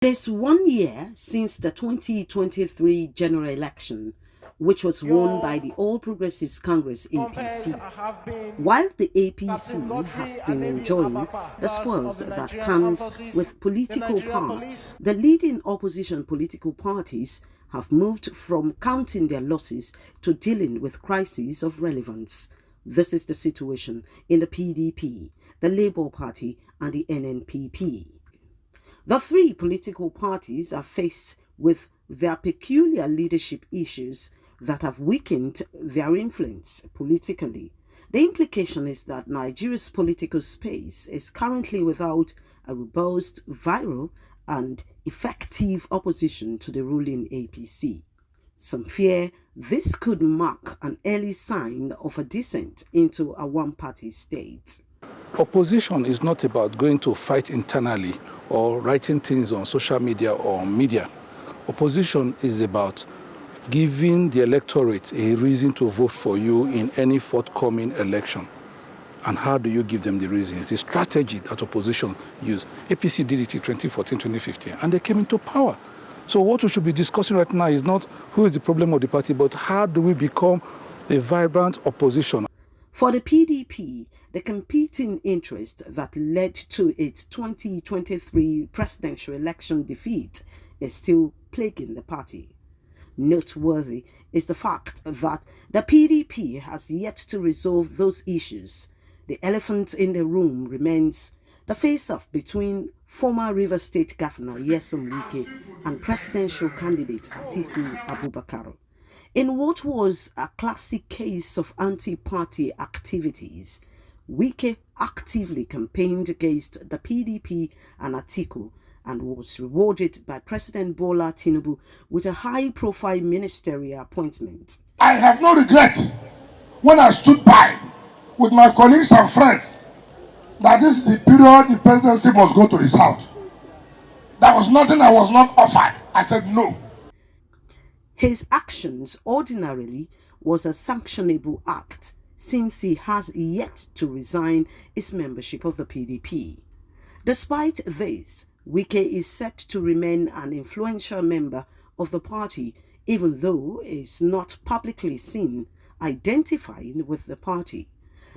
It is 1 year since the 2023 general election, which was won by the All Progressives Congress APC. While the APC has been enjoying the spoils that comes with political power, the leading opposition political parties have moved from counting their losses to dealing with crises of relevance. This is the situation in the PDP, the Labour Party, and the NNPP. The three political parties are faced with their peculiar leadership issues that have weakened their influence politically. The implication is that Nigeria's political space is currently without a robust, viral, and effective opposition to the ruling APC. Some fear this could mark an early sign of a descent into a one-party state. Opposition is not about going to fight internally or writing things on social media or media. Opposition is about giving the electorate a reason to vote for you in any forthcoming election. And how do you give them the reason? It's the strategy that opposition used. APC did it in 2014, 2015, and they came into power. So what we should be discussing right now is not who is the problem of the party, but how do we become a vibrant opposition? For the PDP, the competing interest that led to its 2023 presidential election defeat is still plaguing the party. Noteworthy is the fact that the PDP has yet to resolve those issues. The elephant in the room remains the face-off between former Rivers State Governor Nyesom Wike and presidential candidate Atiku Abubakar. In what was a classic case of anti-party activities, Wike actively campaigned against the PDP and Atiku and was rewarded by President Bola Tinubu with a high-profile ministerial appointment. I have no regret when I stood by with my colleagues and friends that this is the period the presidency must go to the south. There was nothing I was not offered. I said no. His actions ordinarily was a sanctionable act since he has yet to resign his membership of the PDP. Despite this, Wike is set to remain an influential member of the party even though he is not publicly seen identifying with the party.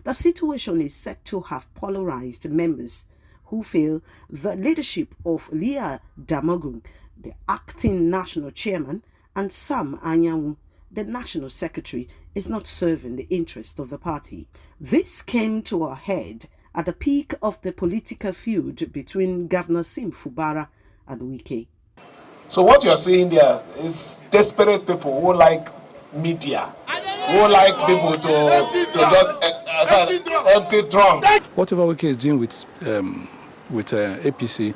The situation is said to have polarized members who feel the leadership of Leah Damogun, the acting national chairman, and Sam Anyanwu, the national secretary, is not serving the interest of the party. This came to a head at the peak of the political feud between Governor Sim Fubara and Wike. So what you're seeing there is desperate people who like media, who like people to just empty drum. Whatever Wike is doing with APC,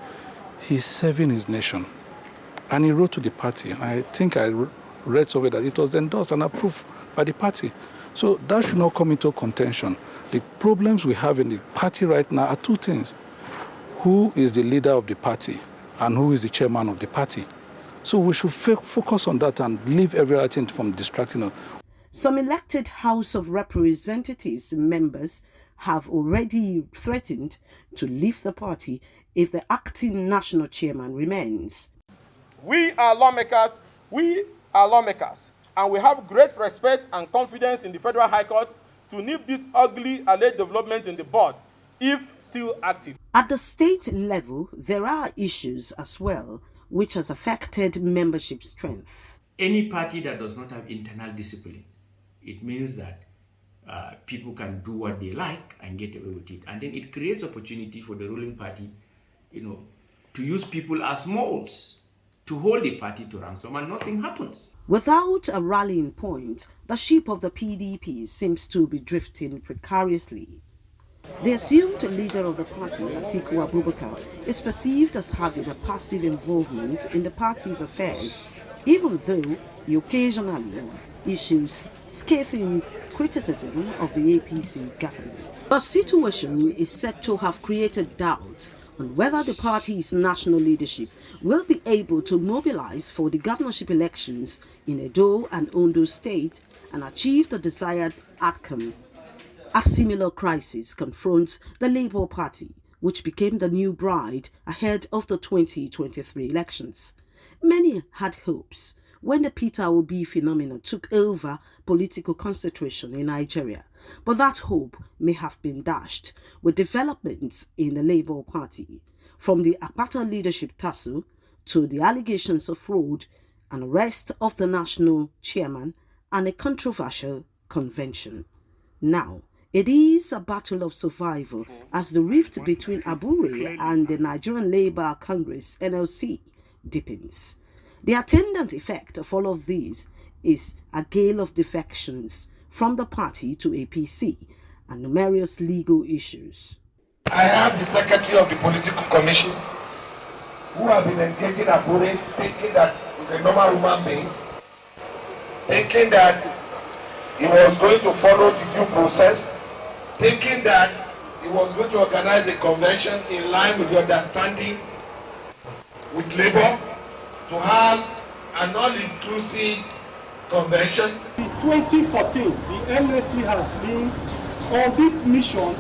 he's serving his nation. And he wrote to the party. I think I read somewhere that it was endorsed and approved by the party. So that should not come into contention. The problems we have in the party right now are two things. Who is the leader of the party and who is the chairman of the party? So we should focus on that and leave everything from distracting us. Some elected House of Representatives members have already threatened to leave the party if the acting national chairman remains. We are lawmakers, and we have great respect and confidence in the Federal High Court to nip this ugly alleged development in the board, if still active. At the state level, there are issues as well, which has affected membership strength. Any party that does not have internal discipline, it means that people can do what they like and get away with it. And then it creates opportunity for the ruling party, to use people as molds to hold the party to ransom, and nothing happens. Without a rallying point, the ship of the PDP seems to be drifting precariously. The assumed leader of the party, Atiku Abubakar, is perceived as having a passive involvement in the party's affairs, even though he occasionally issues scathing criticism of the APC government. The situation is said to have created doubt on whether the party's national leadership will be able to mobilize for the governorship elections in Edo and Ondo State and achieve the desired outcome. A similar crisis confronts the Labour Party, which became the new bride ahead of the 2023 elections. Many had hopes when the Peter Obi phenomenon took over political concentration in Nigeria, but that hope may have been dashed with developments in the Labour Party, from the Akpata leadership tussle to the allegations of fraud and arrest of the national chairman and a controversial convention. Now, it is a battle of survival as the rift between Abure and the Nigerian Labour Congress (NLC) deepens. The attendant effect of all of these is a gale of defections from the party to APC and numerous legal issues. I have the secretary of the political commission who have been engaging Abure, thinking that he's a normal human being, thinking that he was going to follow the due process, thinking that he was going to organize a convention in line with the understanding with Labour to have an all-inclusive convention. Since 2014, the NSC has been on this mission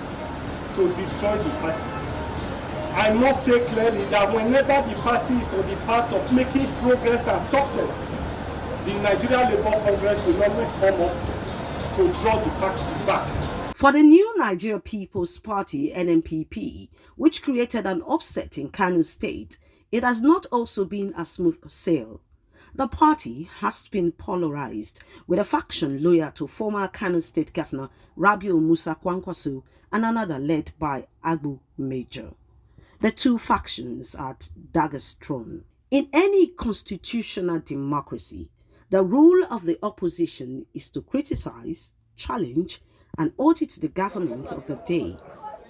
to destroy the party. I must say clearly that whenever the party is on the path of making progress and success, the Nigeria Labour Congress will always come up to draw the party back. For the new Nigeria People's Party (NNPP), which created an upset in Kano State, it has not also been a smooth sail. The party has been polarized, with a faction loyal to former Kano State Governor Rabiu Musa Kwankwaso and another led by Agbu Major. The two factions are daggers drawn. In any constitutional democracy, the role of the opposition is to criticize, challenge, and audit the government of the day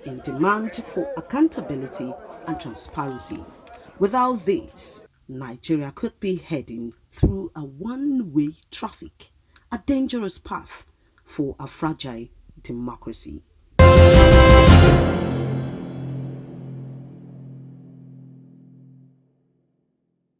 in demand for accountability and transparency. Without this, Nigeria could be heading through a one-way traffic, a dangerous path for a fragile democracy.